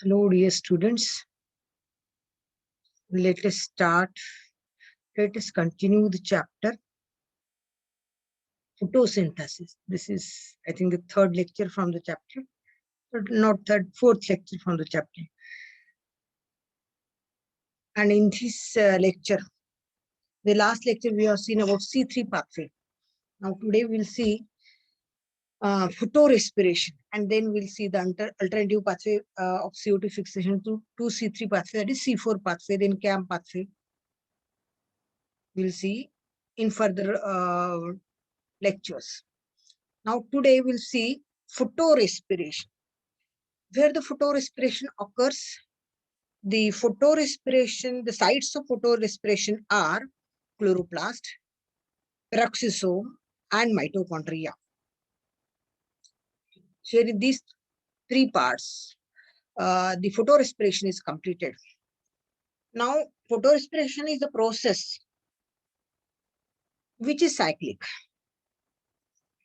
Hello, dear students. Let us start. Let us continue the chapter photosynthesis. This is, I think, the third lecture from the chapter, but not third, fourth lecture from the chapter. And in this lecture, the last lecture we have seen about C3 pathway. Now today we'll see photorespiration, and then we'll see the alternative pathway of CO2 fixation to C3 pathway, that is C4 pathway, then CAM pathway. We'll see in further lectures. Now today we'll see photorespiration. Where the photorespiration occurs, the sites of photorespiration are chloroplast, peroxisome, and mitochondria. Here in these three parts, the photorespiration is completed. Now, photorespiration is a process which is cyclic.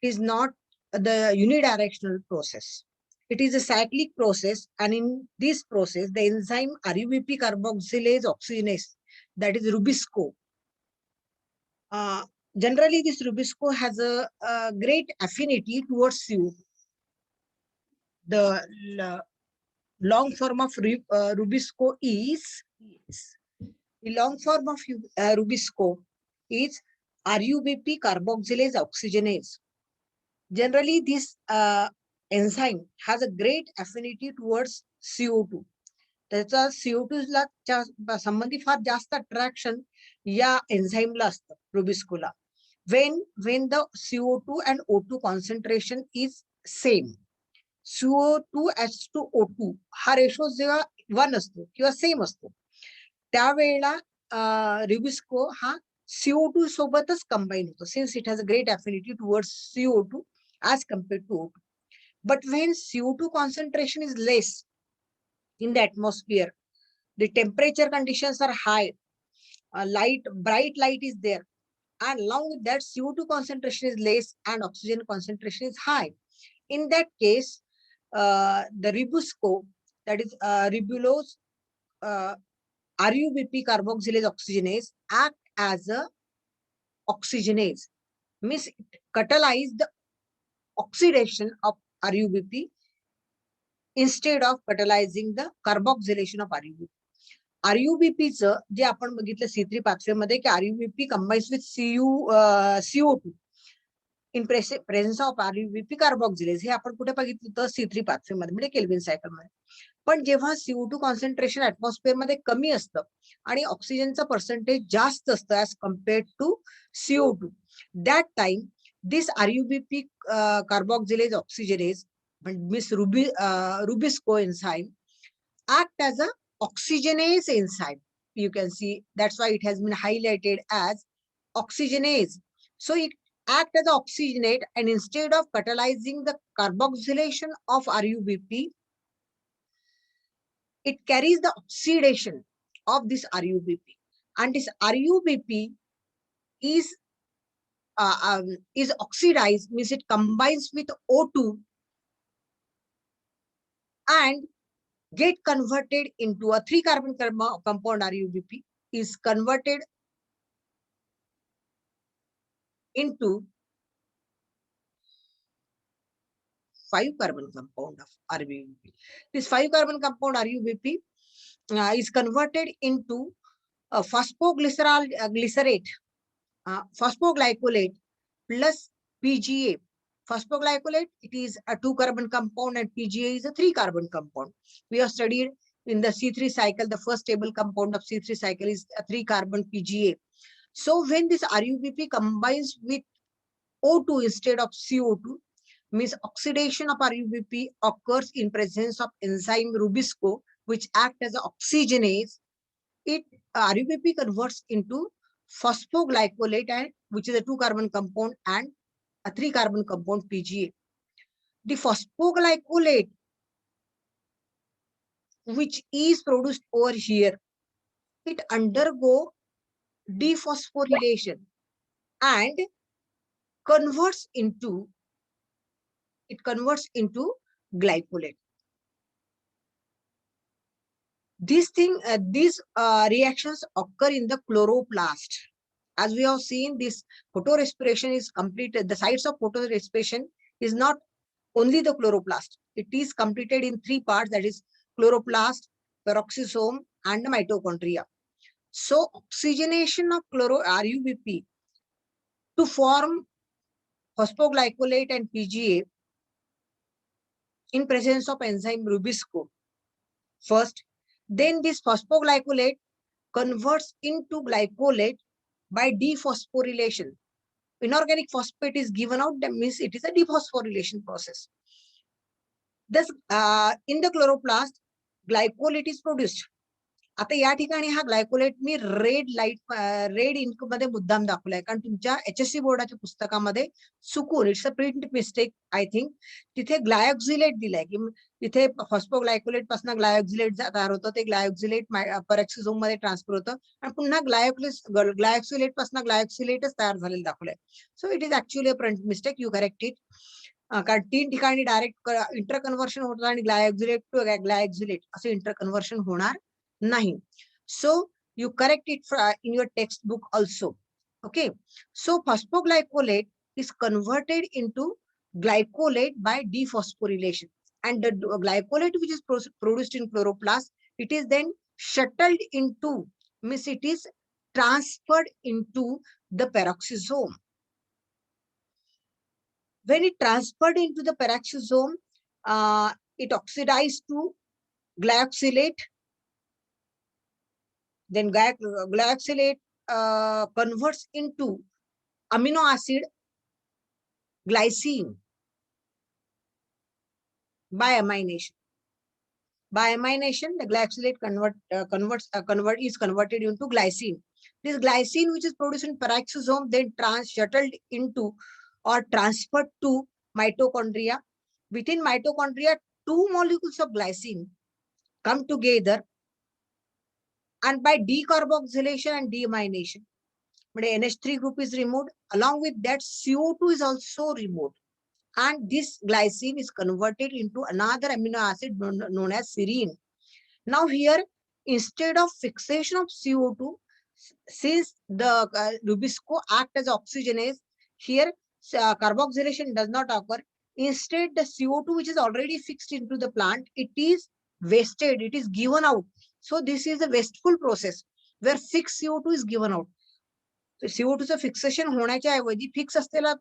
It is not the unidirectional process. It is a cyclic process, and in this process, the enzyme RUBP carboxylase oxygenase, that is Rubisco. Generally, this Rubisco has a great affinity towards CO2. The long form of Rubisco is the long form of Rubisco is RUBP carboxylase oxygenase. Generally, this enzyme has a great affinity towards CO2. त्याचा CO2 ला संबंधी फार जास्त attraction या एन्झाईमला असतं रुबिस्कोला. when the CO2 and O2 concentration is same. CO2 to O2 हा ratio जेव्हा 1 असतो किंवा same असतो त्यावेळेला रुबिस्को हा CO2 सोबतच कंबाईन होतो, since it has a great affinity towards CO2 as compared to O2. But when CO2 concentration is less in the atmosphere, the temperature conditions are high, bright light is there, and along with that CO2 concentration is less and oxygen concentration is high. In that case, the Rubisco, that is ribulose RUBP carboxylase oxygenase, act as a oxygenase, means it catalyze the oxidation of RUBP instead of catalyzing the carboxylation of RUBP. RUBP चं जे आपण बघितलं C3 pathway मध्ये की RUBP combines with CO2 in presence of RUBP carboxylase. हे आपण कुठे बघितलं होतं C3 pathway मध्ये, म्हणजे केल्विन सायकल मध्ये. पण जेव्हा CO2 कॉन्सन्ट्रेशन ऍटमॉस्फिअर मध्ये कमी असतं आणि ऑक्सिजनचं पर्सेंटेज जास्त असतं as compared to CO2, that time this RUBP carboxylase oxygenase, Miss Rubisco enzyme, act as a oxygenase enzyme. You can see that's why it has been highlighted as oxygenase. So it acts as an oxygenate, and instead of catalyzing the carboxylation of RUBP, it carries the oxidation of this RUBP, and this RUBP is oxidized, means it combines with O2 and get converted into a 3-carbon compound. RUBP is converted into 5-carbon compound of RUBP. This 5-carbon compound RUBP is converted into a phosphoglycerate, phosphoglycolate plus PGA. Phosphoglycolate, it is a 2-carbon compound, and PGA is a 3-carbon compound. We have studied in the C3 cycle, the first stable compound of C3 cycle is a 3-carbon PGA. So when this RUBP combines with O2 instead of CO2, means oxidation of RUBP occurs in presence of enzyme Rubisco, which act as an oxygenase. It RUBP converts into phosphoglycolate, and which is a 2-carbon compound, and a 3-carbon compound PGA. The phosphoglycolate, which is produced over here, it undergo dephosphorylation and converts into glycolate. These reactions occur in the chloroplast. As we have seen, this photorespiration is completed. The sites of photorespiration is not only the chloroplast. It is completed in three parts, that is chloroplast, peroxisome, and the mitochondria. So oxygenation of RUBP to form phosphoglycolate and PGA in presence of enzyme Rubisco. First, then this phosphoglycolate converts into glycolate by dephosphorylation. Inorganic phosphate is given out, that means it is a dephosphorylation process. Thus, in the chloroplast, glycolate is produced. आता या ठिकाणी हा ग्लायकोलेट मी red ink मध्ये मुद्दाम दाखवलाय, कारण तुमच्या HSC बोर्डाच्या पुस्तकामध्ये चुकून, it's a print mistake I think, तिथे ग्लायऑक्झिलेट दिलाय की तिथे फॉस्फोग्लायकोलेट पासून ग्लायऑक्झिलेट तयार होतं, ते ग्लायऑक्झिलेट पेरॉक्सिसोम मध्ये ट्रान्सफर होतं आणि पुन्हा ग्लायऑक्झिलेट पासून ग्लायऑक्झिलेटच तयार झालेलं दाखवलंय. So it is actually a print mistake, you correct it. कारण 3 ठिकाणी डायरेक्ट इंटरकन्व्हर्शन होतं आणि ग्लायऑक्झिलेट टू ग्लायऑक्झिलेट असं इंटरकन्व्हर्शन होणार nahi. So you correct it in your textbook also. Okay. So phosphoglycolate is converted into glycolate by dephosphorylation, and the glycolate which is produced in chloroplast, it is then shuttled into, means it is transferred into the peroxisome. When it transferred into the peroxisome, it oxidized to glyoxylate. Then glyoxylate converts into amino acid glycine by amination. By amination, the glyoxylate is converted into glycine. This glycine, which is produced in peroxisome, then shuttled into or transferred to mitochondria. Within mitochondria, 2 molecules of glycine come together, and by decarboxylation and deamination, NH3 group is removed. Along with that, CO2 is also removed, and this glycine is converted into another amino acid known as serine. Now here, instead of fixation of CO2, since the Rubisco act as oxygenase, here carboxylation does not occur. Instead, the CO2 which is already fixed into the plant, it is wasted, it is given out. So this is a wasteful process where fixed CO2 is given out. So CO2 चं fixation होण्याच्या ऐवजी fix असलेला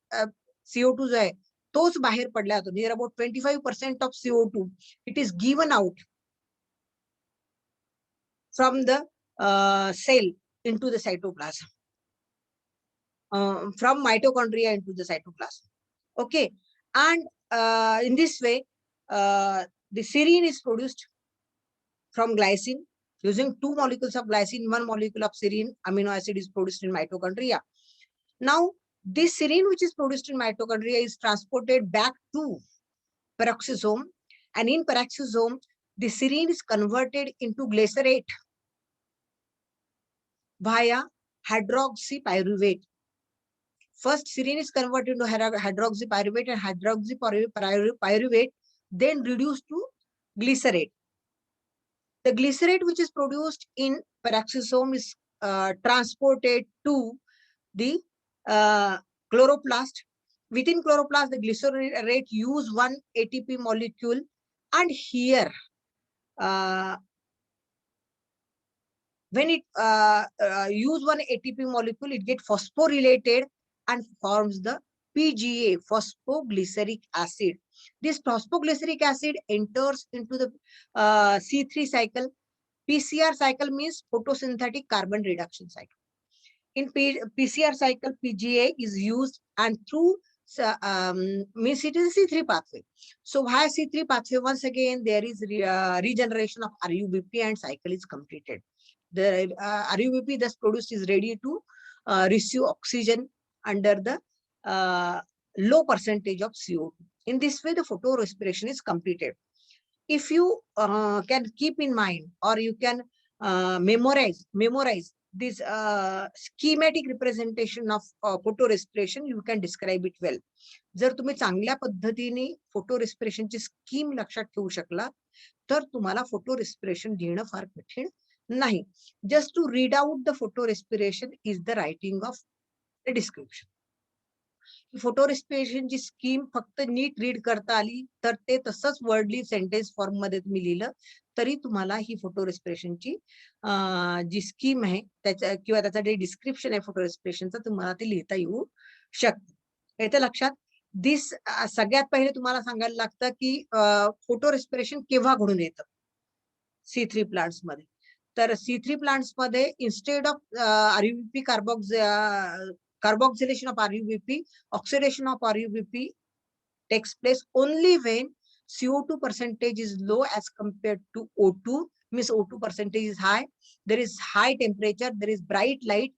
CO2 जो आहे तोच बाहेर पडला जातो. Near about 25% of CO2 it is given out from the cell into the cytoplasm, from mitochondria into the cytoplasm. Okay, and in this way, the serine is produced from glycine. Using 2 molecules of glycine, 1 molecule of serine amino acid is produced in mitochondria. Now, this serine which is produced in mitochondria is transported back to peroxisome, and in peroxisome, the serine is converted into glycerate via hydroxypyruvate. First, serine is converted into hydroxypyruvate, and hydroxypyruvate then reduced to glycerate. The glycerate which is produced in peroxisome is transported to the chloroplast. Within chloroplast, the glycerate use 1 ATP molecule, and here when it use 1 ATP molecule, it gets phosphorylated and forms the PGA, phosphoglyceric acid. This phosphoglyceric acid enters into the C3 cycle. PCR cycle means photosynthetic carbon reduction cycle. In PCR cycle, PGA is used, and through means it is a C3 pathway. So via C3 pathway, once again there is regeneration of RUBP and cycle is completed. The RUBP thus produced is ready to receive oxygen under the low percentage of CO2. In this way, the photorespiration is completed. If you can keep in mind, or you can memorize this schematic representation of photo respiration, you can describe it well. जर तुम्ही चांगल्या पद्धतीने photo रेस्पिरेशनची scheme लक्षात ठेवू शकला तर तुम्हाला फोटो रेस्पिरेशन लिहिणं फार कठीण नाही. Just to read out the photorespiration is the writing of the description. Photo रेस्पिरेशनची स्कीम फक्त नीट रीड करता आली तर ते तसंच वर्डली सेंटेन्स फॉर्म मध्ये तुम्ही लिहिलं तरी तुम्हाला ही फोटो रेस्पिरेशनची जी स्कीम आहे त्याच्या किंवा त्याचं जे डिस्क्रिप्शन आहे फोटो रेस्पिरेशनचं तुम्हाला ते लिहिता येऊ शकतं. येतं लक्षात. दिस सगळ्यात पहिले तुम्हाला सांगायला लागतं की फोटो रेस्पिरेशन केव्हा घडून येतं C3 प्लांट्स मध्ये. तर C3 प्लांट्स मध्ये instead of RUBP carboxylation of RUBP, oxidation of RUBP takes place only when CO2 percentage is low as compared to O2, means O2 percentage is high, there is high temperature, there is bright light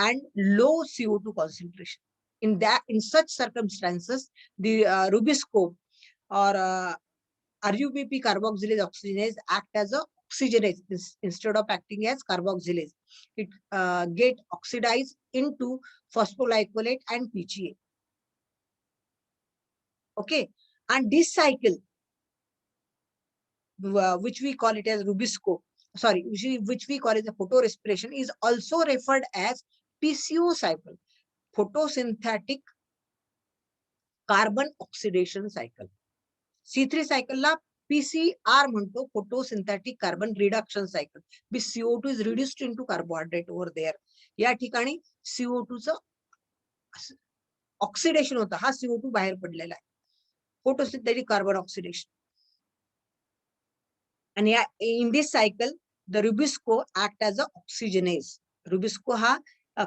and low CO2 concentration. In such circumstances, the rubisco or RUBP carboxylase oxygenase act as a oxygenase instead of acting as carboxylase. It get oxidized into phosphoglycolate and PGA. Okay, and this cycle, which we call it as rubisco, sorry, which we call it the photo respiration, is also referred as PCO cycle, photosynthetic carbon oxidation cycle. C3 cycle La PCR म्हणतो, photosynthetic carbon reduction cycle. This CO2 is reduced into carbohydrate over there. या ठिकाणी CO2 चं oxidation होतं, हा CO2 बाहेर पडलेला आहे. Photosynthetic carbon oxidation. And yeah, in this cycle, the rubisco act as a oxygenase. Rubisco हा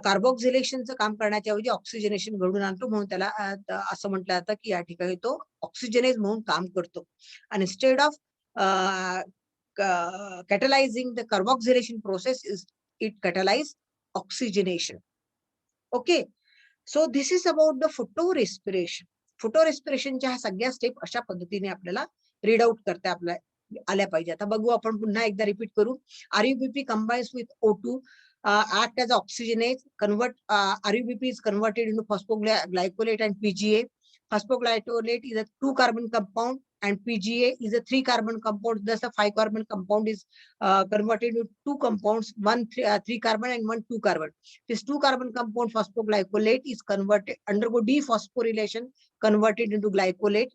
कार्बोक्सिलेशनचं काम करण्याच्या ऐवजी ऑक्सिजनेशन घडून आणतो, म्हणून त्याला असं म्हटलं जातं की या ठिकाणी तो ऑक्सिजनेज म्हणून काम करतो. आणि instead of catalyzing the carboxylation process, it catalyzes oxygenation. Okay, so this is about the photo respiration. Photo रेस्पिरेशनच्या ह्या सगळ्या स्टेप अशा पद्धतीने आपल्याला रीड आउट करता आपल्या आल्या पाहिजे. आता बघू आपण पुन्हा एकदा रिपीट करू. RUBP combines with O2, act as oxygenase, RUBP is converted into phosphoglycolate and PGA. Phosphoglycolate is a 2-carbon compound and PGA is a 3-carbon compound. Thus, a 5-carbon compound is converted into 2 compounds, one 3-carbon and one 2-carbon. This 2-carbon compound phosphoglycolate is converted, undergo dephosphorylation, converted into glycolate.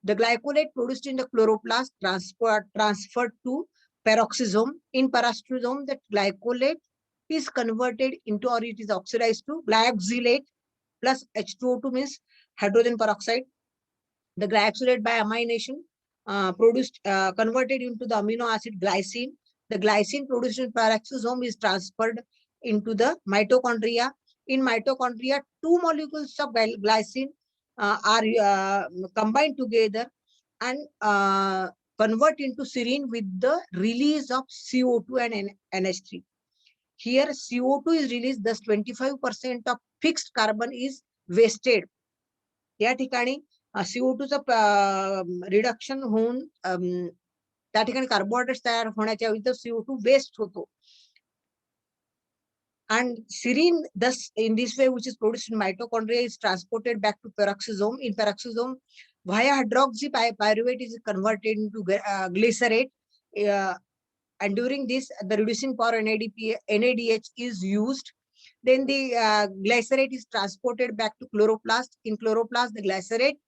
The glycolate produced in the chloroplast transferred to peroxisome. In peroxisome, the glycolate is converted into, or it is oxidized to glyoxylate plus H2O2, means hydrogen peroxide. The glyoxylate by amination converted into the amino acid glycine. The glycine produced in peroxisome is transferred into the mitochondria. In mitochondria, 2 molecules of glycine are combined together and convert into serine with the release of CO2 and NH3. Here CO2 is released, thus 25% of fixed carbon is wasted. या ठिकाणी CO2 चं reduction होऊन त्या ठिकाणी carbohydrates तयार होण्याच्या ऐवजी CO2 waste होतो. And serine, thus in this way, which is produced in mitochondria, is transported back to peroxisome. In peroxisome, via hydroxypyruvate is converted into glycerate. And during this, the reducing power NADH is used. Then the glycerate is transported back to chloroplast. In chloroplast, the glycerate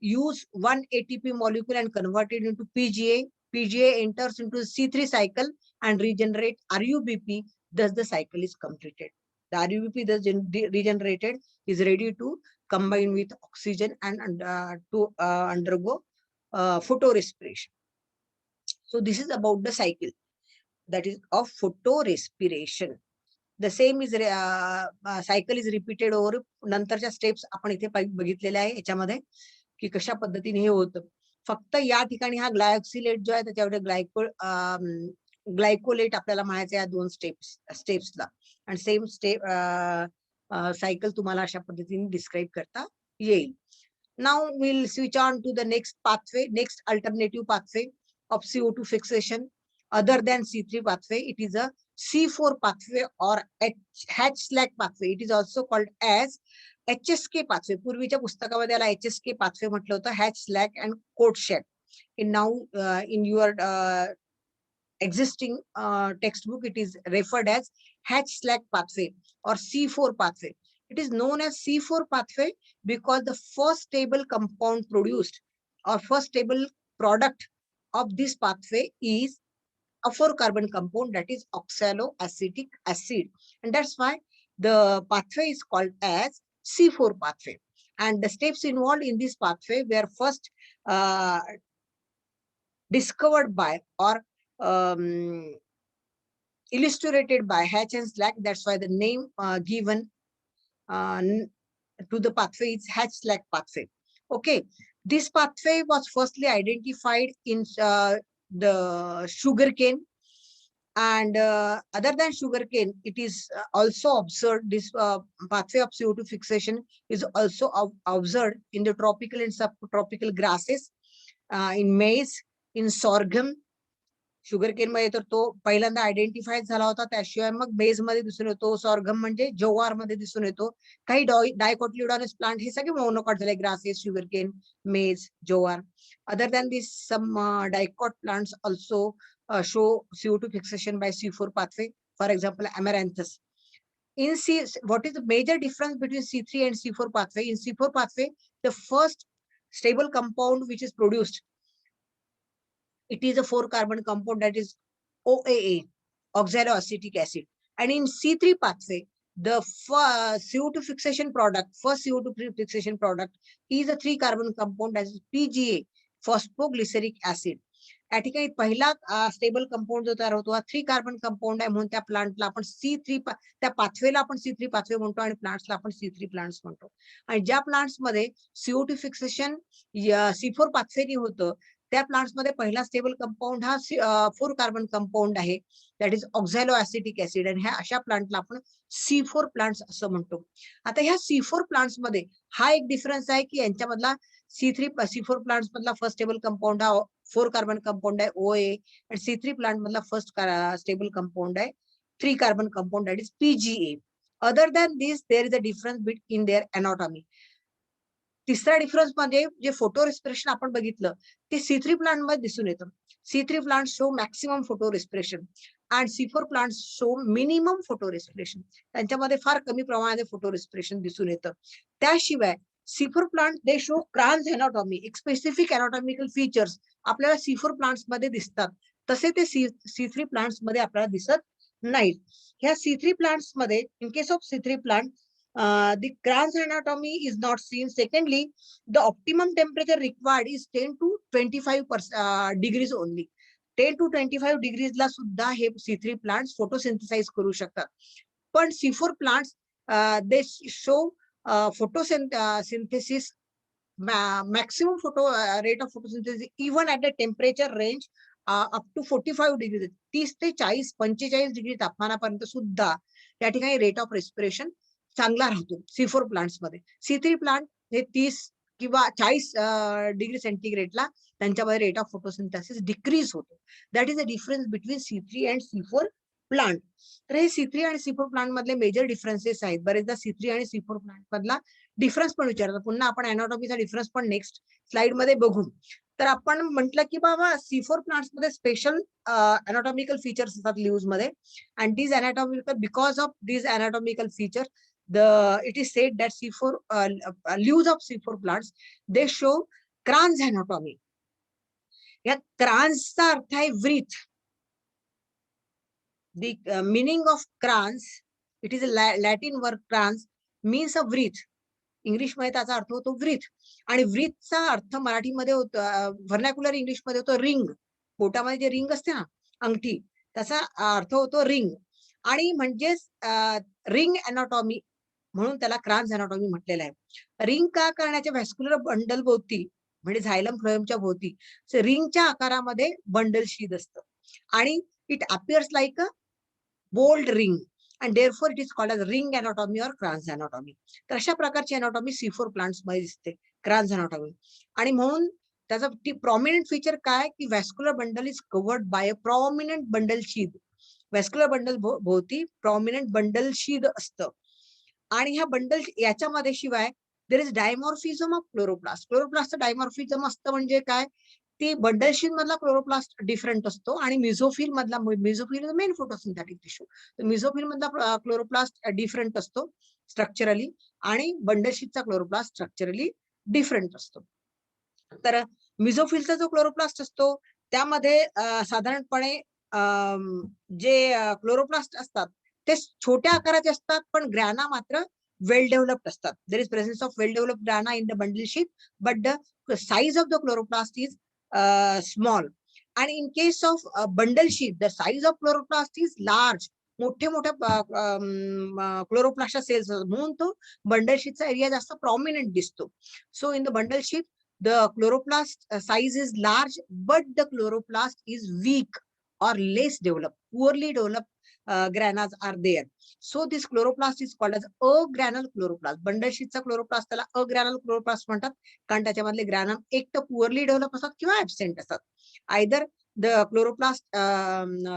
use 1 ATP molecule and converted into PGA. PGA enters into the C3 cycle and regenerate RUBP. Thus, the cycle is completed. The RUBP thus regenerated is ready to combine with oxygen and to undergo photorespiration. So this is about the cycle, that is of photorespiration. The same is cycle is repeated over नंतरच्या steps आपण इथे बघितलेल्या आहे याच्यामध्ये की कशा पद्धतीने हे होतं. फक्त या ठिकाणी हा ग्लायऑक्सिलेट जो आहे त्याच्यावर ग्लायकोलेट आपल्याला म्हणायचं या 2 स्टेप्सला. आणि सेम स्टेप सायकल तुम्हाला अशा पद्धतीने डिस्क्राइब करता येईल. Now we'll switch on to the next pathway, next alternative pathway of CO2 fixation other than C3 pathway. It is a C4 pathway or Hatch-Slack pathway. It is also called as HSK pathway. पूर्वीच्या पुस्तकामध्ये याला HSK pathway म्हटलं होतं, Hatch-Slack and Court-Shed. In your existing textbook, it is referred as Hatch-Slack pathway or C4 pathway. It is known as C4 pathway because the first stable compound produced or first stable product of this pathway is a 4-carbon compound, that is oxaloacetic acid, and that's why the pathway is called as C4 pathway. And the steps involved in this pathway were first discovered by or illustrated by Hatch and Slack. That's why the name given to the pathway is Hatch-Slack pathway. Okay, this pathway was firstly identified in the sugarcane, and other than sugarcane, it is also observed. This pathway of CO2 fixation is also observed in the tropical and subtropical grasses, in maize, in sorghum. Sugarcane मध्ये तर तो पहिल्यांदा identify झाला होता, त्याशिवाय मग मेज मध्ये दिसून येतो, सॉर्गम म्हणजे जवार मध्ये दिसून येतो, काही डायकोटिलिडॉनस प्लांट, हे सगळे मोनोकॉट झाले, grasses, sugarcane, maize, jowar. Other than this some dicot plants also show CO2 fixation by C4 pathway, for example amaranthus. In what is the major difference between C3 and C4 pathway? In C4 pathway, the first stable compound which is produced, it is a 4-carbon compound, that is OAA, oxaloacetic acid. And in C3 pathway, the CO2 fixation product, first CO2 fixation product is a 3-carbon compound, that is PGA, phosphoglyceric acid. या ठिकाणी पहिला stable compound जो तयार होतो हा 3-कार्बन compound आहे, म्हणून त्या प्लांटला आपण C3, त्या पाथवेला आपण C3 पाथवे म्हणतो आणि प्लांट्सला आपण C3 प्लांट्स म्हणतो. आणि ज्या प्लांट्स मध्ये CO2 फिक्सेशन C4 पाथवेनी होतं, त्या प्लांट्स मध्ये पहिला स्टेबल कंपाऊंड हा 4-कार्बन कंपाऊंड आहे, दॅट इज ऑक्झॅलोएसिटिक ऍसिड, आणि ह्या अशा प्लांटला आपण C4 प्लांट्स असं म्हणतो. आता ह्या C4 प्लांट्स मध्ये हा एक डिफरन्स आहे की यांच्यामधला C4 प्लांट्स मधला फर्स्ट स्टेबल कंपाऊंड हा 4-कार्बन कंपाऊंड आहे OA, आणि C3 प्लांट मधला फर्स्ट स्टेबल कंपाऊंड आहे 3-कार्बन compound, that is PGA. Other than this there is a difference in their anatomy. तिसरा डिफरन्स म्हणजे जे फोटो रेस्पिरेशन आपण बघितलं ते C3 प्लांट मध्ये दिसून येतं. C3 plant show maximum photo respiration आणि C4 plant show minimum photo respiration. त्यांच्यामध्ये फार कमी प्रमाणात फोटो रेस्पिरेशन दिसून येतं. त्याशिवाय C4 plant they show Kranz anatomy, एक स्पेसिफिक एनाटॉमिकल फीचर्स आपल्याला C4 प्लांट्स मध्ये दिसतात, तसे ते C3 प्लांट्स मध्ये आपल्याला दिसत नाहीत. ह्या C3 प्लांट्स मध्ये, इन case of C3 plant, the Kranz anatomy is not seen. Secondly, the optimum temperature required is 10 to 25 degrees only. 10 to 25 degrees ला सुद्धा हे C3 plants photosynthesize करू शकतात. पण C4 plants they show photosynthesis, maximum rate of photosynthesis even at the temperature range up to 45 degrees. 30 ते 40-45 degree तापमानापर्यंत सुद्धा या ठिकाणी rate of respiration चांगला राहतो C4 प्लांट्स मध्ये. C3 प्लांट हे 30 किंवा 40 डिग्री सेंटीग्रेडला त्यांच्यामध्ये रेट ऑफ फोटोसिंथेसिस डिक्रीज होतो. That is a difference between C3 and C4 plant. तर हे C3 आणि C4 प्लांट मधले मेजर डिफरन्सेस आहेत. बरेचदा C3 आणि C4 प्लांट मधला डिफरन्स पण विचारतात. पुन्हा आपण अॅनाटॉमीचा डिफरन्स पण नेक्स्ट स्लाइड मध्ये बघू. तर आपण म्हटलं की बाबा C4 प्लांट्स मध्ये स्पेशल अॅनाटॉमिकल फीचर्स असतात लिव्हज मध्ये, and these anatomical, because of these anatomical feature, it is said that leaves of C4 plants, they show Kranz anatomy. या क्रान्सचा अर्थ आहे व्रीथ. The meaning of Kranz, it is a Latin word. Kranz means a wreath. English मध्ये त्याचा अर्थ होतो व्रीथ, आणि व्रीथचा अर्थ मराठीमध्ये होतो, vernacular English मध्ये होतो रिंग. पोटामध्ये जे रिंग असते ना, अंगठी, त्याचा अर्थ होतो रिंग. आणि म्हणजेच रिंग अॅनाटॉमी म्हणून त्याला क्रान्स अॅनाटॉमी म्हटलेलं आहे. रिंग का करण्याच्या व्हॅस्क्युलर बंडल भोवती, म्हणजे झायलम फ्लोएमच्या भोवती रिंगच्या आकारामध्ये बंडल शीद असतं, आणि it appears like a bold ring, and therefore it is called as ring anatomy or Kranz anatomy. तर अशा प्रकारची अॅनाटॉमी C4 प्लांट्स मध्ये दिसते, Kranz anatomy. आणि म्हणून त्याचा प्रॉमिनंट फीचर काय की vascular bundle is covered by a prominent bundle sheath. Vascular bundle भोवती प्रॉमिनंट बंडल शीद असतं. आणि ह्या बंडल याच्यामध्ये शिवाय there is dimorphism of chloroplast. क्लोरोप्लास्टचं डायमॉर्फिझम असतं म्हणजे काय, ती बंडल शीट मधला क्लोरोप्लास्ट डिफरंट असतो आणि मिझोफिल मधला, मिझोफिल मेन फोटोसिंथेटिक टिश्यू, तर मिझोफिल मधला क्लोरोप्लास्ट डिफरंट असतो स्ट्रक्चरली आणि बंडल शीटचा क्लोरोप्लास्ट स्ट्रक्चरली डिफरंट असतो. तर मिझोफिलचा जो क्लोरोप्लास्ट असतो त्यामध्ये साधारणपणे जे क्लोरोप्लास्ट असतात ते छोट्या आकाराचे असतात, पण ग्रॅना मात्र वेल डेव्हलप्ड असतात. There is presence of well developed grana in the bundle sheet, but the size of the chloroplast is small. आणि in case of bundle sheet the size of chloroplast is large. मोठे मोठ्या क्लोरोप्लास्टच्या cells म्हणून तो bundle शीटचा area जास्त prominent दिसतो. So in the bundle sheet the chloroplast size is large, but the chloroplast is weak or less developed, poorly developed granas are there. So this chloroplast is called as agranal chloroplast. Bundle शीटचा chloroplast त्याला agranal chloroplast म्हणतात, कारण त्याच्यामधले ग्रॅनम एक तर poorly develop असतात किंवा absent असतात. Either the chloroplast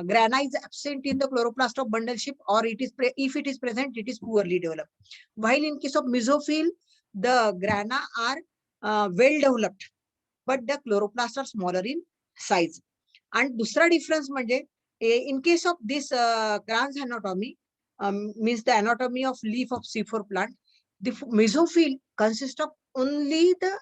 grana is absent in the chloroplast of bundle sheet, or it is if it is present, it is poorly developed. While in case of mesophyll, the grana are well developed, but the chloroplasts are smaller in size. And दूसरा difference म्हणजे in case of this Kranz anatomy, means the anatomy of leaf of C4 plant, the mesophyll consists of only the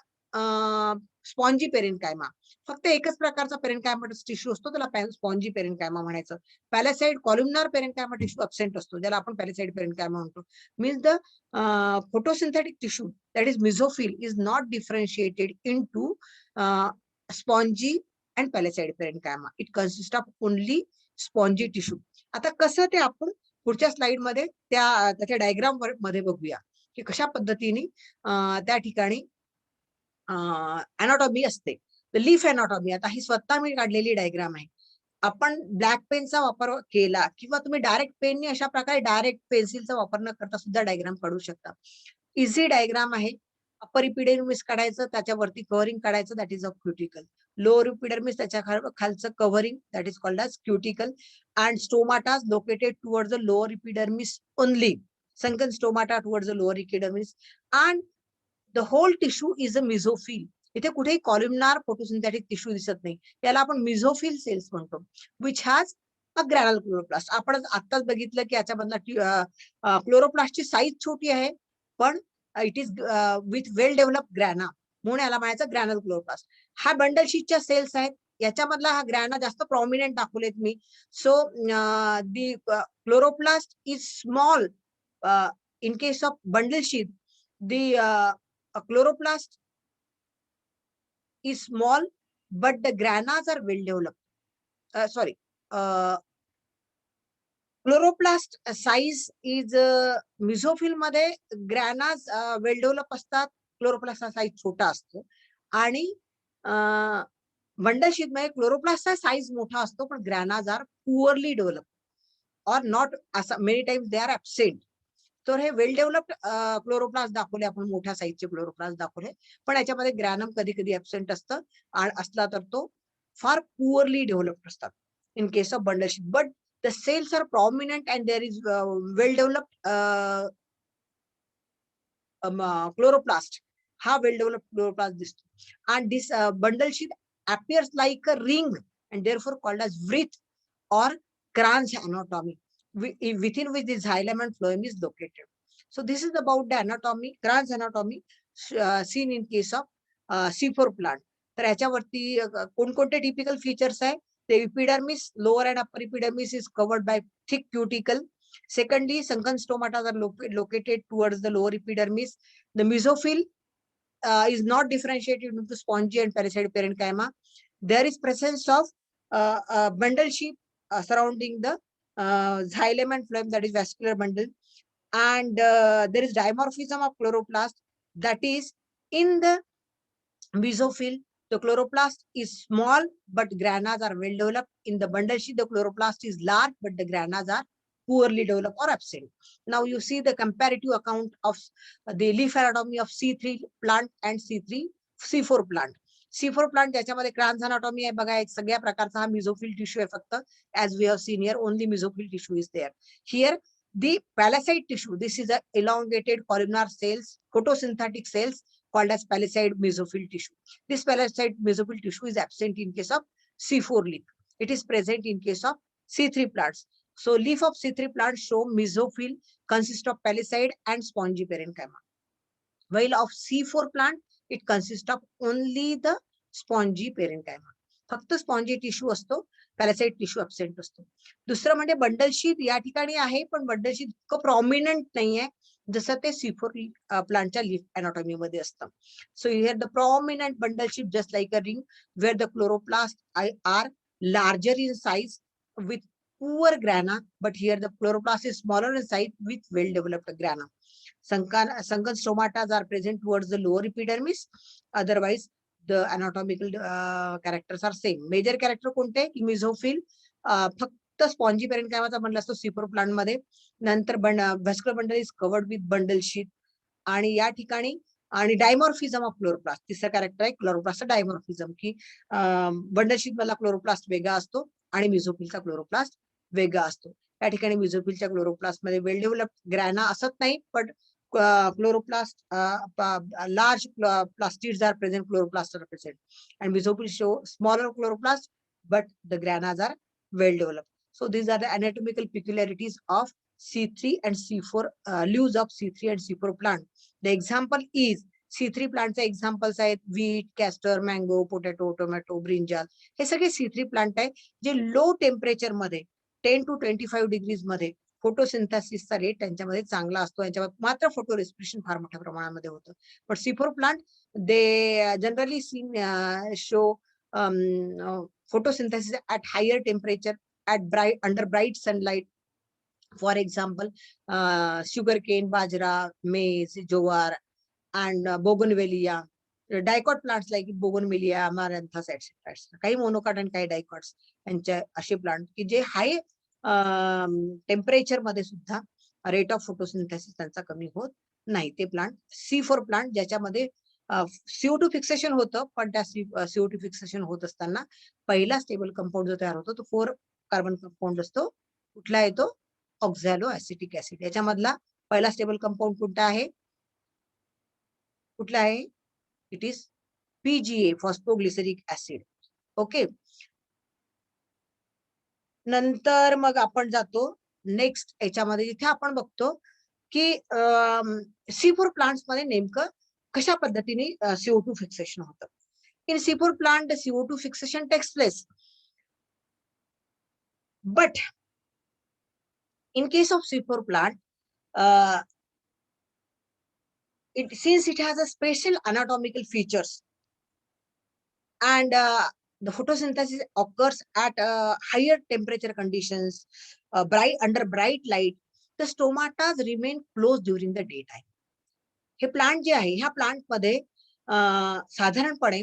spongy parenchyma. फक्त एकच प्रकारचा पेरेन्कायमा tissue असतो, त्याला spongy पेरेन्कायमा म्हणायचं. पॅलेसाइड कॉलुमनार पेरेन्कायमा tissue absent असतो, ज्याला आपण पॅलेसाइड पेरेन्कायमा म्हणतो. Means the photosynthetic tissue, that is mesophyll, is not differentiated into spongy and palisade parenchyma. It consists of only spongy tissue. आता कसं ते आपण पुढच्या स्लाइड मध्ये त्याच्या डायग्राम मध्ये बघूया की कशा पद्धतीने त्या ठिकाणी अनाटॉमी असते. लीफ अनाटॉमी, आता ही स्वतः मी काढलेली डायग्राम आहे. आपण ब्लॅक पेनचा वापर केला किंवा तुम्ही डायरेक्ट पेनने अशा प्रकारे डायरेक्ट पेन्सिलचा वापर न करता सुद्धा डायग्राम काढू शकता. इझी डायग्राम आहे. अपर इपिडर्मिस काढायचं, त्याच्यावरती कव्हरिंग काढायचं, that is a cuticle. Lower epidermis त्याच्या खालचं covering, that is called as cuticle. And stomatas located towards the lower epidermis only. sunken stomata towards the lower epidermis, and the whole tissue is a mesophyll. इथे कुठेही कॉलुमनार photosynthetic tissue दिसत नाही, याला आपण मिझोफिल sales म्हणतो, which has a ग्रॅनल chloroplast. आपण आताच बघितलं की याच्यामधला क्लोरोप्लास्टची साईज छोटी आहे, पण it is with well develop grana, म्हणून याला म्हणायचं ग्रॅनल क्लोरोप्लास्ट. हा बंडल शीटच्या सेल्स आहेत, याच्यामधला हा ग्रॅना जास्त प्रॉमिनंट दाखवलेत मी. So the chloroplast is small in case of bundle sheet. The chloroplast is small, but the granas are well developed. Chloroplast size is mesophyll मध्ये granas well developed असतात, chloroplast size छोटा असतो. आणि bundle sheath मध्ये क्लोरोप्लास्टचा size मोठा असतो, पण granas are poorly developed or not, many times they are absent. तर हे वेल डेव्हलप्ड क्लोरोप्लास्ट दाखवले आपण, मोठ्या साईजचे क्लोरोप्लास्ट दाखवले, पण याच्यामध्ये ग्रॅनम कधी कधी ऍबसेंट असतं, असला तर तो फार पुअरली डेव्हलप्ड असतात in case of bundle sheet. But the cells are prominent and there is well developed chloroplast. हा वेल डेव्हलप्ड क्लोरोप्लास्ट दिसतो. And this bundle sheath appears like a ring and therefore called as wreath or Kranz anatomy, within which the xylem and phloem is located. So this is about the anatomy, Kranz anatomy, seen in case of C4 plant. तर याच्यावरती कोणकोणते typical features आहे, the epidermis, lower and upper epidermis is covered by thick cuticle. Secondly, sunken stomata are located towards the lower epidermis. The mesophyll is not differentiated into spongy and palisade parenchyma. There is presence of bundle sheet surrounding the xylem and phloem, that is vascular bundle. And there is dimorphism of chloroplast, that is in the mesophyll. The chloroplast is small, but granas are well developed. In the bundle sheet, the chloroplast is large, but the granas are poorly developed or absent. Now you see the comparative account of the leaf anatomy of C3 plant and C4 plant. C4 plant ज्याच्यामध्ये क्रान्स anatomy आहे बघा, एक सगळ्या प्रकारचा हा मिझोफिल tissue आहे फक्त, as we have seen here only mesophyll tissue is there. Here the palisade tissue, this is a elongated columnar cells, photosynthetic cells called as palisade mesophyll tissue. This palisade mesophyll tissue is absent in case of C4 leaf. It is present in case of C3 plants. So leaf of C3 plants show mesophyll consist of palisade and spongy parenchyma. While of C4 plant, it consists of only the spongy parenchyma. फक्त spongy tissue असतो, parasite tissue absent असतो. दुसरं म्हणजे bundle sheath या ठिकाणी आहे, पण bundle sheath इतकं प्रॉमिनंट नाहीये जसं ते C4 प्लांटच्या लीफ अनाटॉमी मध्ये असतं. So here the prominent bundle sheath just like a ring where the chloroplast are larger in size with poor grana, but here the chloroplast is smaller in size with well developed grana. Sunken stomatas are present towards the lower epidermis. Otherwise, the anatomical characters are same. Major character कोणते? मिझोफिल फक्त spongy पेरेन्कायमाचा बनला असतो C4 plant मध्ये. नंतर vascular bundle is covered with bundle sheath. आणि या ठिकाणी आणि डायमॉर्फिझम ऑफ क्लोरोप्लास्ट, तिसरा कॅरेक्टर आहे क्लोरोप्लास्ट डायमॉर्फिझम, की बंडल शीथ मधला क्लोरोप्लास्ट वेगळा असतो आणि मिझोफिलचा क्लोरोप्लास्ट वेगळा असतो. या ठिकाणी मिझोफिलच्या क्लोरोप्लास्ट मध्ये वेल डेव्हलप्ड ग्रॅना असत नाही, पण chloroplast, large plastids are present, chloroplasts are present, and mesophyll show smaller chloroplasts, but the granas are well developed. So these are the anatomical peculiarities of C3 and C4 leaves of C3 and C4 plant. The example is C3 plants examples आहेत wheat, castor, mango, potato, tomato, brinjal. हे सगळे C3 plant आहे जे low temperature मध्ये 10 to 25 degrees मध्ये फोटोसिंथेसिसचा rate त्यांच्यामध्ये चांगला असतो. यांच्यामध्ये मात्र फोटो रेस्पिरेशन फार मोठ्या प्रमाणामध्ये होतं. पण C4 plant they generally seen show photosynthesis at higher temperature at under bright sunlight. For example, sugarcane, bajra, maize, jowar, and bougainvillea. Dicot plants like bougainvillea, amaranthus, etc. काही मोनोकॉट आणि काही dicots यांचे असे plant की जे high temperature मध्ये सुद्धा rate of photosynthesis त्यांचा कमी होत नाही. ते प्लांट C4 प्लांट ज्याच्यामध्ये CO2 फिक्सेशन होतं, पण त्या CO2 फिक्सेशन होत असताना पहिला स्टेबल कंपाऊंड जो तयार होतो तो 4 कार्बन कंपाऊंड असतो. कुठला येतो? ऑक्झॅलो ऍसिटिक ऍसिड. याच्यामधला पहिला स्टेबल कंपाऊंड कुठला आहे? कुठला आहे? It is PGA, phosphoglyceric acid. Okay. नंतर मग आपण जातो नेक्स्ट याच्यामध्ये, जिथे आपण बघतो की C4 प्लांट्स मध्ये नेमकं कशा पद्धतीने CO2 फिक्सेशन होतं. In C4 plant CO2 fixation takes place, but in case of C4 plant, since it has a special anatomical features and the photosynthesis occurs at higher temperature conditions, under bright light, the stomatas remain closed during the daytime. हे plant जे आहे, ह्या plant मध्ये साधारणपणे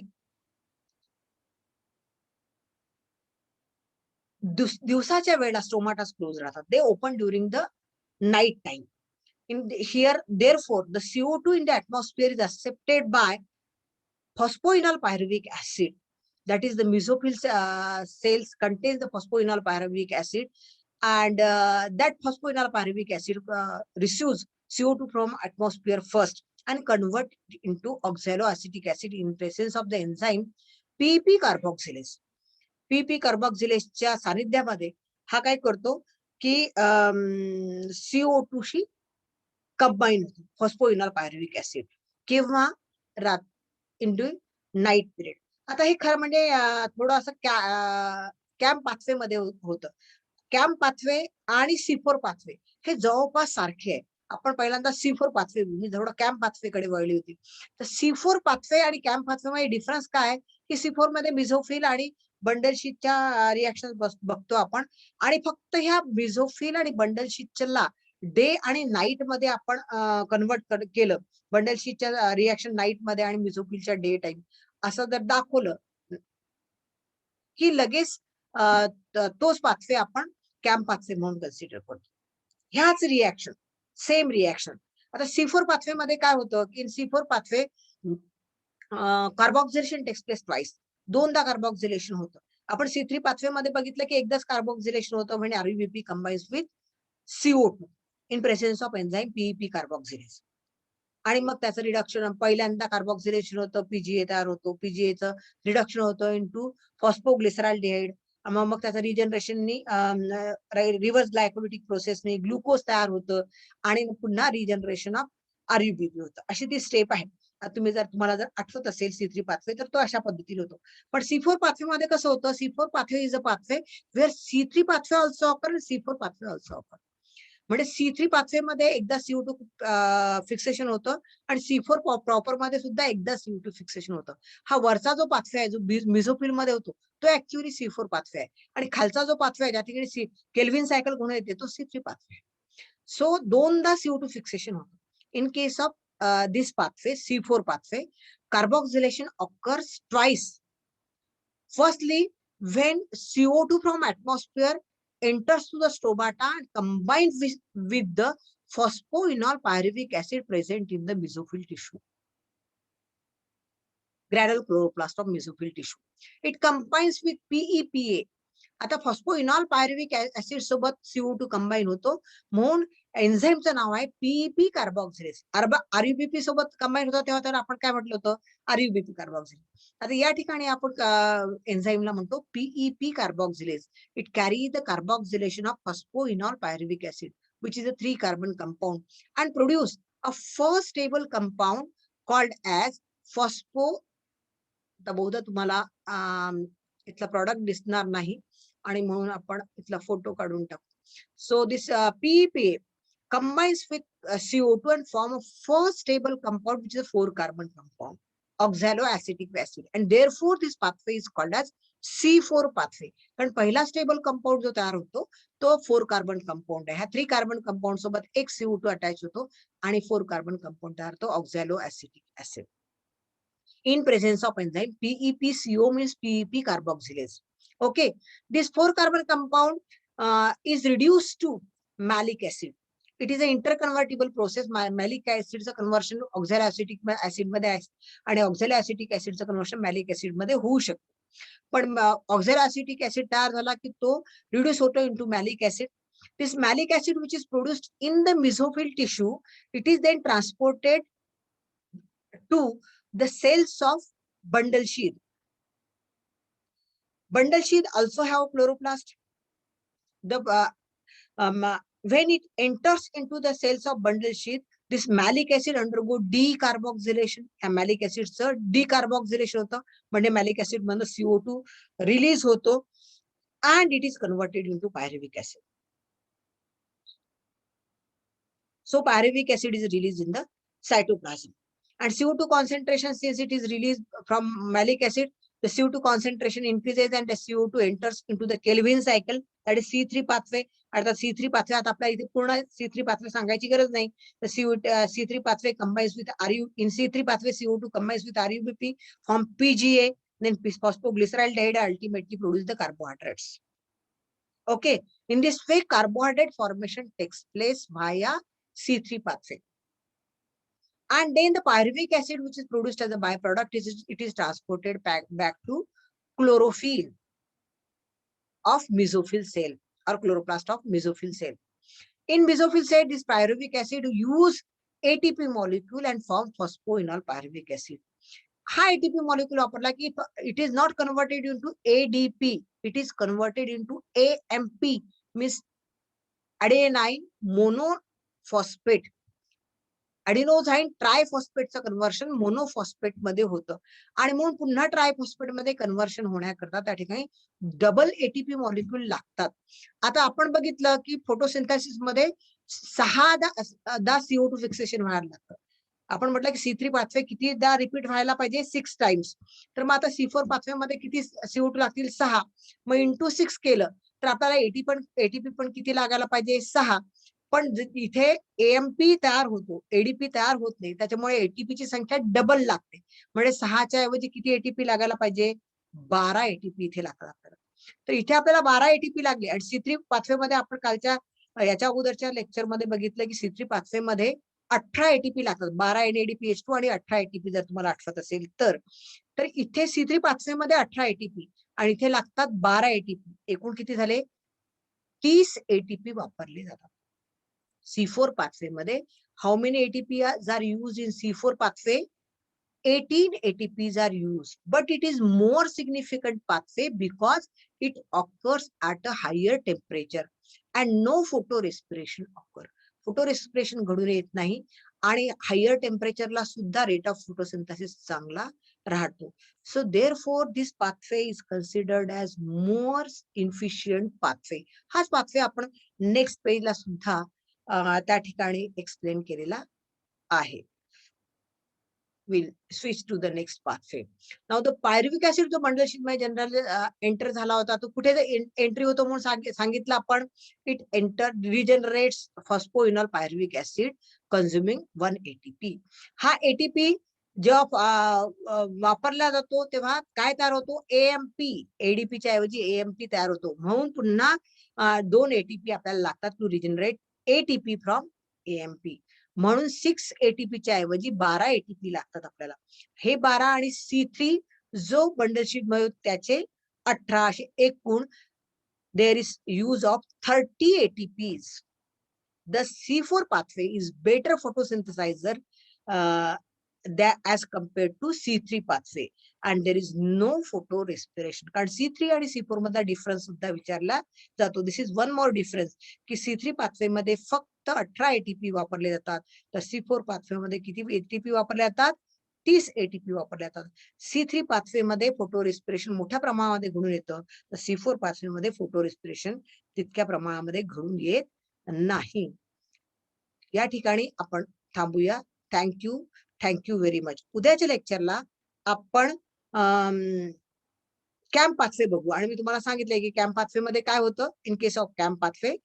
दिवसाच्या वेळेला स्टोमाटास close राहतात. दे open during the night time. Here, therefore, the CO2 in the atmosphere is accepted by phosphoenol pyruvic acid. That is, the mesophyll cells contains the phosphoenol pyruvic acid, and that phosphoenol pyruvic acid receives CO2 from atmosphere first and convert into oxaloacetic acid in presence of the enzyme PP carboxylase. PP कार्बोक्सिलेजच्या सानिध्यामध्ये हा काय करतो की CO2 she combine होतो, phosphoenol pyruvic acid, किंवा रात इन night period. आता हे खरं म्हणजे थोडं असं कॅम्प पाथवे मध्ये होतं. कॅम्प पाथवे आणि C4 पाथवे हे जवळपास सारखे आहे. आपण पहिल्यांदा C4 पाथवे, मी थोडं कॅम्प पाथवेकडे वळली होती. तर C4 पाथवे आणि कॅम्प पाथवे मध्ये डिफरन्स काय आहे की C4 मध्ये मिझोफिल आणि बंडल शीटच्या रिएक्शन बघतो आपण, आणि फक्त ह्या मिझोफिल आणि बंडल शीटला डे आणि नाईट मध्ये आपण कन्वर्ट केलं, बंडल शीटच्या रिएक्शन नाईट मध्ये आणि मिझोफिलच्या डे टाइम असं जर दाखवलं की लगेच तोच पाथवे आपण कॅम्प पाथवे म्हणून कन्सिडर करतो. ह्याच रिएक्शन, सेम रिएक्शन. आता C4 पाथवे मध्ये काय होतं की C4 pathway carboxylation takes place twice, दोनदा कार्बोक्सिलेशन होतं. आपण C3 पाथवे मध्ये बघितलं की एकदाच कार्बोक्सिलेशन होतं म्हणजे RUBP combines with CO2 in presence of enzyme PEP carboxylase. आणि मग त्याचं रिडक्शन पहिल्यांदा कार्बोक्सिलेशन होतं, PGA तयार होतो, PGAचं रिडक्शन होतं इंटू फॉस्फोग्लिसरॉल्डिहाइड. मग त्याचं रिजनरेशननी रिव्हर्स ग्लायकोलिटिक प्रोसेसने ग्लुकोज तयार होतं आणि पुन्हा रिजनरेशन ऑफ RUBP होतं. अशी ती स्टेप आहे. तुम्हाला जर आठवत असेल C3 पाथवे तर तो अशा पद्धतीने होतो. पण C4 पाथवे मध्ये कसं होतं, C4 pathway is a pathway where C3 pathway also occur आणि C4 पाथवे ऑल्सो ऑकर. म्हणजे C3 पाथवे मध्ये एकदा CO2 फिक्सेशन होतं आणि C4 प्रॉपर मध्ये सुद्धा एकदा CO2 फिक्सेशन होतं. हा वरचा जो पाथवे आहे जो मिझोफिल मध्ये होतो तो ऍक्च्युअली C4 पाथवे आहे आणि खालचा जो पाथवे आहे ज्या ठिकाणी केल्विन सायकल गुण येते तो C3 पाथवे आहे. सो दोनदा CO2 फिक्सेशन होतं. In case of this pathway, C4 pathway, carboxylation occurs twice. Firstly, when CO2 from atmosphere enters to the stomata and combines with the phosphoenol pyruvic acid present in the mesophyll tissue, granule chloroplast of mesophyll tissue. It combines with PEPA. आता phosphoenol pyruvic acid सोबत CO2 combine होतो म्हणून एन्झाईमचं नाव आहे PEP carboxylase. RUBP सोबत combine होतं तेव्हा तर आपण काय म्हटलं होतं, RUBP कार्बोक्सिलेज. आता या ठिकाणी आपण एन्झाईमला म्हणतो PEP carboxylase. It carry the carboxylation of phosphoenol pyruvic acid which is a 3 carbon compound and produce a first stable compound called as phospho. आता बहुधा तुम्हाला इथला प्रॉडक्ट दिसणार नाही आणि म्हणून आपण इथला फोटो काढून टाकू. So this PEPA combines with CO2 and form a first stable compound which is a 4 carbon compound, oxaloacetic acid, and therefore this pathway is called as C4 pathway. कारण पहिला स्टेबल कंपाऊंड जो तयार होतो तो 4 carbon compound आहे. ह्या 3 carbon compound सोबत एक CO2 अटॅच होतो आणि 4 कार्बन कंपाऊंड तयार होतो oxaloacetic acid in presence of enzyme PEPCO means PEP carboxylase. Okay, this 4 carbon compound is reduced to malic acid. It is an interconvertible process. Malic acid चं conversion oxaloacetic acid मध्ये आहे आणि oxaloacetic acid चं conversion malic acid मध्ये होऊ शकतं. पण oxaloacetic acid तयार झाला की तो reduce होतो into malic acid. This malic acid which is produced in the mesophyll tissue, it is then transported to the cells of bundle sheath. Bundle sheath also have chloroplast. When it enters into the cells of bundle sheath, this malic acid undergo decarboxylation. Malic acid च decarboxylation होतं म्हणजे malic acid मधून CO2 release होतो and it is converted into pyruvic acid. So pyruvic acid is released in the cytoplasm. And CO2 concentration, since it is released from malic acid, the CO2 concentration increases and the CO2 enters into the Kelvin cycle, that is C3 pathway. आता C3 pathway आता आपल्या इथे पूर्ण C3 pathway सांगायची गरज नाही. The C3 pathway combines with in C3 pathway CO2 combines with RUBP, form PGA, then phosphoglyceraldehyde ultimately produce the carbohydrates. Okay, in this way carbohydrate formation takes place via C3 pathway. And then the pyruvic acid which is produced as a byproduct, it is transported back to chlorophyll of mesophyll cell or chloroplast of mesophyll cell. In mesophyll cell, this pyruvic acid use ATP molecule and form phosphoenol pyruvic acid. Ha ATP molecule वापरला की it is not converted into ADP, it is converted into AMP, means adenine monophosphate. Adenosine ट्रायफॉस्फेटचं conversion monophosphate मध्ये होतं आणि म्हणून पुन्हा triphosphate मध्ये conversion होण्याकरता त्या ठिकाणी डबल एटीपी मॉलिक्यूल लागतात. आता आपण बघितलं की फोटोसिंथेसिस मध्ये 6दा CO2 फिक्सेशन व्हायला लागतं. आपण म्हटलं की C3 पाथवे कितीदा रिपीट व्हायला पाहिजे, 6 टाइम्स. तर मग आता C4 पाथवे मध्ये किती CO2 लागतील, 6. मग इंटू 6 केलं तर आपल्याला एटीपी पण किती लागायला पाहिजे, 6. पण इथे एएमपी तयार होतो, एडीपी तयार होत नाही, त्याच्यामुळे एटीपीची संख्या डबल लागते. म्हणजे 6च्या ऐवजी किती एटीपी लागायला पाहिजे, 12 एटीपी इथे लागतात. तर इथे आपल्याला 12 एटीपी लागले. आणि C3 पाथवे मध्ये आपण कालच्या याच्या अगोदरच्या लेक्चर मध्ये बघितलं की C3 पाथवे मध्ये 18 ATP लागतात, 12 NADPH2 आणि 18 ATP जर तुम्हाला आठवत असेल तर इथे C3 पाथवेमध्ये 18 ATP आणि इथे लागतात 12 ATP. एकूण किती झाले? 30 ATP वापरले जातात. C4 पाथवेमध्ये how many ATPs are used in C4 pathway? 18 ATPs are used, but it is more significant pathway because it occurs at a higher temperature and no photorespiration occur. Photorespiration घडून येत नाही आणि higher टेम्परेचरला सुद्धा rate of photosynthesis चांगला राहतो. So therefore this pathway is considered as more inefficient pathway. हाच pathway आपण next पेजला सुद्धा त्या ठिकाणी एक्सप्लेन केलेला आहे. We'll switch to the next pathway. Now the pyruvic acid जो bundle sheet मध्ये जनरल एंटर झाला होता तो कुठे एंट्री होतो म्हणून सांगितलं आपण. It enter regenerates phosphoenol pyruvic acid consuming 1 ATP. हा ATP जेव्हा वापरला जातो तेव्हा काय तयार होतो? AMP. ADPच्या ऐवजी AMP तयार होतो. म्हणून पुन्हा 2 ATP आपल्याला लागतात to regenerate ATP from AMP. म्हणून 6 ATPच्या ऐवजी 12 ATP लागतात आपल्याला. हे 12 आणि C3 जो बंडल शीट मध्ये त्याचे 18 असे एकूण there is use of 30 ATPs. The C4 pathway is better photosynthesizer as compared to C3 pathway and there is no photorespiration. कारण C3 आणि C4 मधला डिफरन्स सुद्धा विचारला जातो. This is one more difference की C3 पाथवे मध्ये फक्त 18 ATP वापरले जातात, तर C4 पाथवे मध्ये किती ATP वापरले जातात? 30 ATP वापरले जातात. C3 पाथवे मध्ये फोटो रेस्पिरेशन मोठ्या प्रमाणामध्ये घडून येतं, तर C4 पाथवे मध्ये फोटो रेस्पिरेशन तितक्या प्रमाणामध्ये घडून येत नाही. या ठिकाणी आपण थांबूया. Thank you very much. उद्याच्या लेक्चरला आपण कॅम्प पाथवे बघू आणि मी तुम्हाला सांगितलंय की कॅम्प पाथवे मध्ये काय होतं. इन case of camp pathway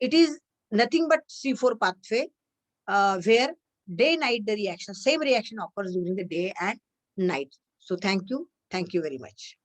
it is nothing but C4 pathway where day night the reaction, same reaction occurs during the day and night. So thank you very much.